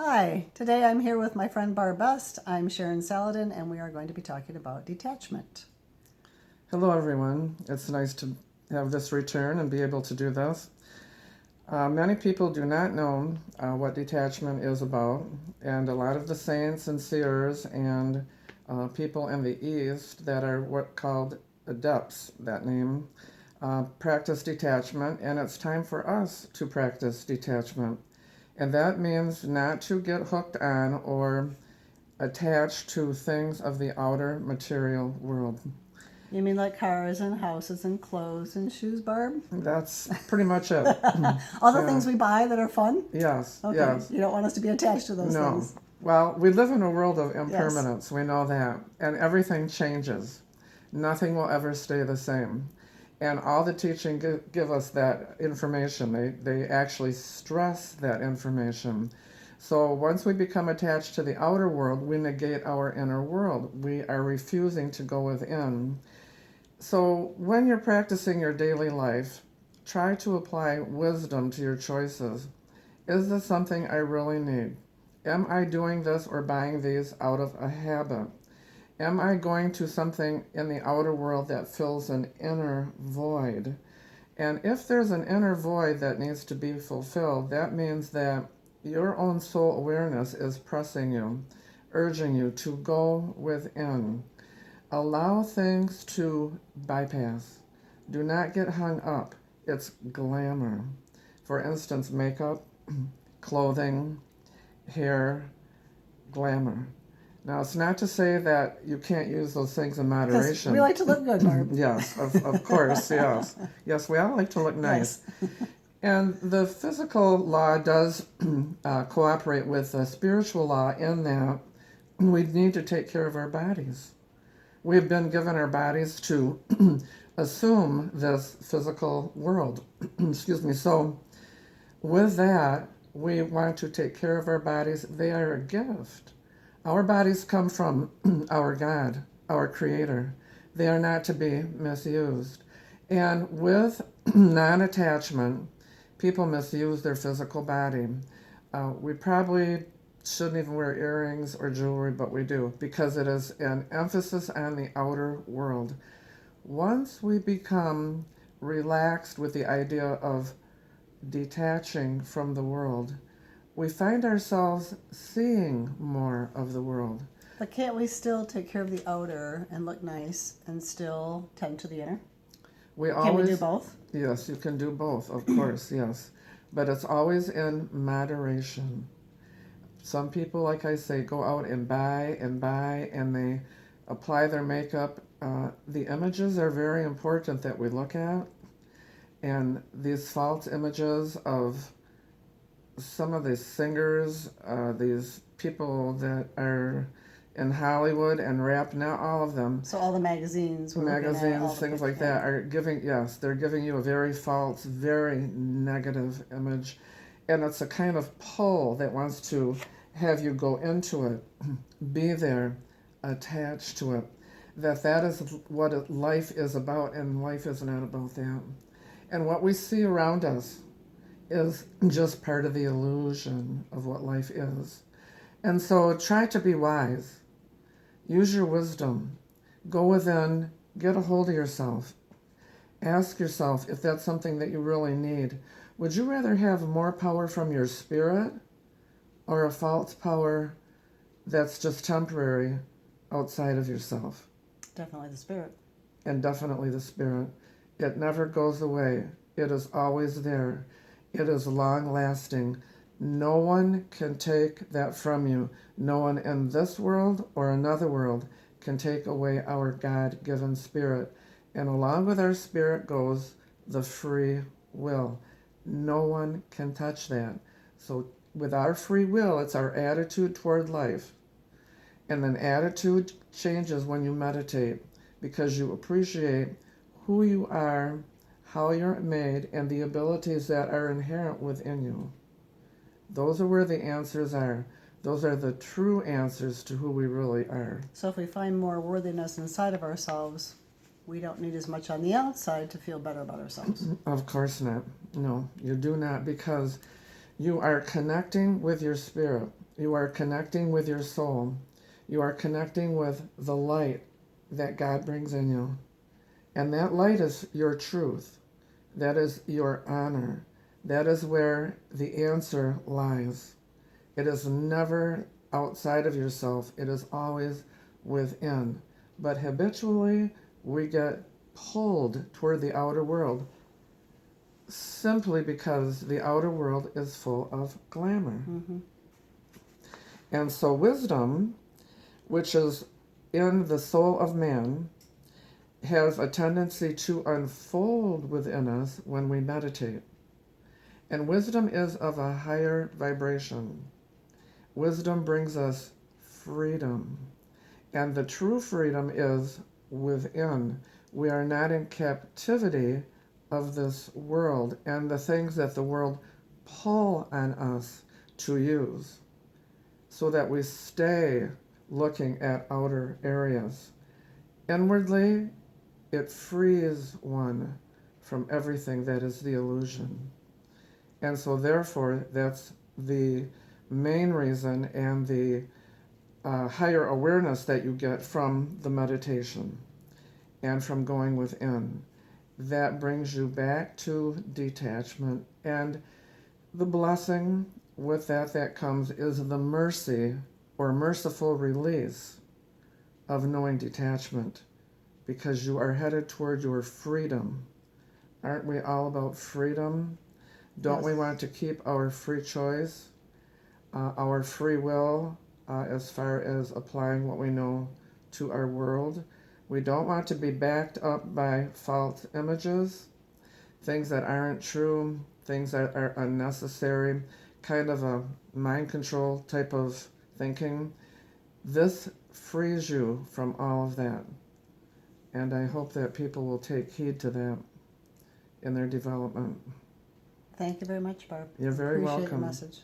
Hi, today I'm here with my friend Barb Best. I'm Sharon Saladin, and we are going to be talking about detachment. Hello, everyone. It's nice to have this return and be able to do this. Many people do not know what detachment is about, and a lot of the saints and seers and people in the East that are what called adepts, that name, practice detachment, and it's time for us to practice detachment. And that means not to get hooked on or attached to things of the outer material world. You mean like cars and houses and clothes and shoes, Barb? That's pretty much it. All the Yeah. things we buy that are fun? Yes, Okay, yes. you don't want us to be attached to those No. things. Well, we live in a world of Yes. impermanence, we know that. And everything changes. Nothing will ever stay the same. And all the teaching give us that information. They actually stress that information. So once we become attached to the outer world, we negate our inner world. We are refusing to go within. So when you're practicing your daily life, try to apply wisdom to your choices. Is this something I really need? Am I doing this or buying these out of a habit? Am I going to something in the outer world that fills an inner void? And if there's an inner void that needs to be fulfilled, that means that your own soul awareness is pressing you, urging you to go within. Allow things to bypass. Do not get hung up. It's glamour. For instance, makeup, clothing, hair, glamour. Now, it's not to say that you can't use those things in Because we moderation. like to look good, Barb. Yes, of course, yes. Yes, we all like to look nice. Yes. And the physical law does cooperate with the spiritual law in that we need to take care of our bodies. We've been given our bodies to assume this physical world. Excuse me. So, with that, we want to take care of our bodies. They are a gift. Our bodies come from our God, our Creator. They are not to be misused. And with non attachment, people misuse their physical body. We probably shouldn't even wear earrings or jewelry, but we do because it is an emphasis on the outer world. Once we become relaxed with the idea of detaching from the world, we find ourselves seeing more of the world. But can't we still take care of the outer and look nice and still tend to the inner? We Can we do always, both? yes, you can do both, of course, yes. But it's always in moderation. Some people, like I say, go out and buy, and they apply their makeup. The images are very important that we look at, and these false images of some of these singers, these people that are in Hollywood and rap, not all of them, So all the magazines we're looking at, all magazines, the things pictures. like that, are giving, yes, they're giving you a very false, very negative image. And it's a kind of pull that wants to have you go into it, be there, attached to it. That is what life is about, and life is not about that. And what we see around us is just part of the illusion of what life is. And so try to be wise. Use your wisdom. Go within, get a hold of yourself. Ask yourself if that's something that you really need. Would you rather have more power from your spirit or a false power that's just temporary outside of yourself? Definitely the spirit. And definitely the spirit. It never goes away, it is always there. It is long lasting. No one can take that from you. No one in this world or another world can take away our God given spirit. And along with our spirit goes the free will. No one can touch that. So, with our free will, it's our attitude toward life. And then attitude changes when you meditate because you appreciate who you are, how you're made, and the abilities that are inherent within you. Those are where the answers are. Those are the true answers to who we really are. So if we find more worthiness inside of ourselves, we don't need as much on the outside to feel better about ourselves. Of course not. No, you do not, because You are connecting with your spirit. You are connecting with your soul. You are connecting with the light that God brings in you. And that light is your truth. That is your honor. That is where the answer lies. It is never outside of yourself. It is always within. But habitually, we get pulled toward the outer world simply because the outer world is full of glamour. Mm-hmm. And so wisdom, which is in the soul of man, has a tendency to unfold within us when we meditate. And wisdom is of a higher vibration. Wisdom brings us freedom. And the true freedom is within. We are not in captivity of this world and the things that the world pull on us to use, so that we stay looking at outer areas. Inwardly, it frees one from everything that is the illusion. And so therefore, that's the main reason and the higher awareness that you get from the meditation and from going within. That brings you back to detachment. And the blessing with that comes is the mercy or merciful release of knowing detachment, because you are headed toward your freedom. Aren't we all about freedom? Don't we Yes. want to keep our free choice, our free will, as far as applying what we know to our world? We don't want to be backed up by false images, things that aren't true, things that are unnecessary, kind of a mind control type of thinking. This frees you from all of that. And I hope that people will take heed to that in their development. Thank you very much, Barb. You're very Appreciate welcome. your message.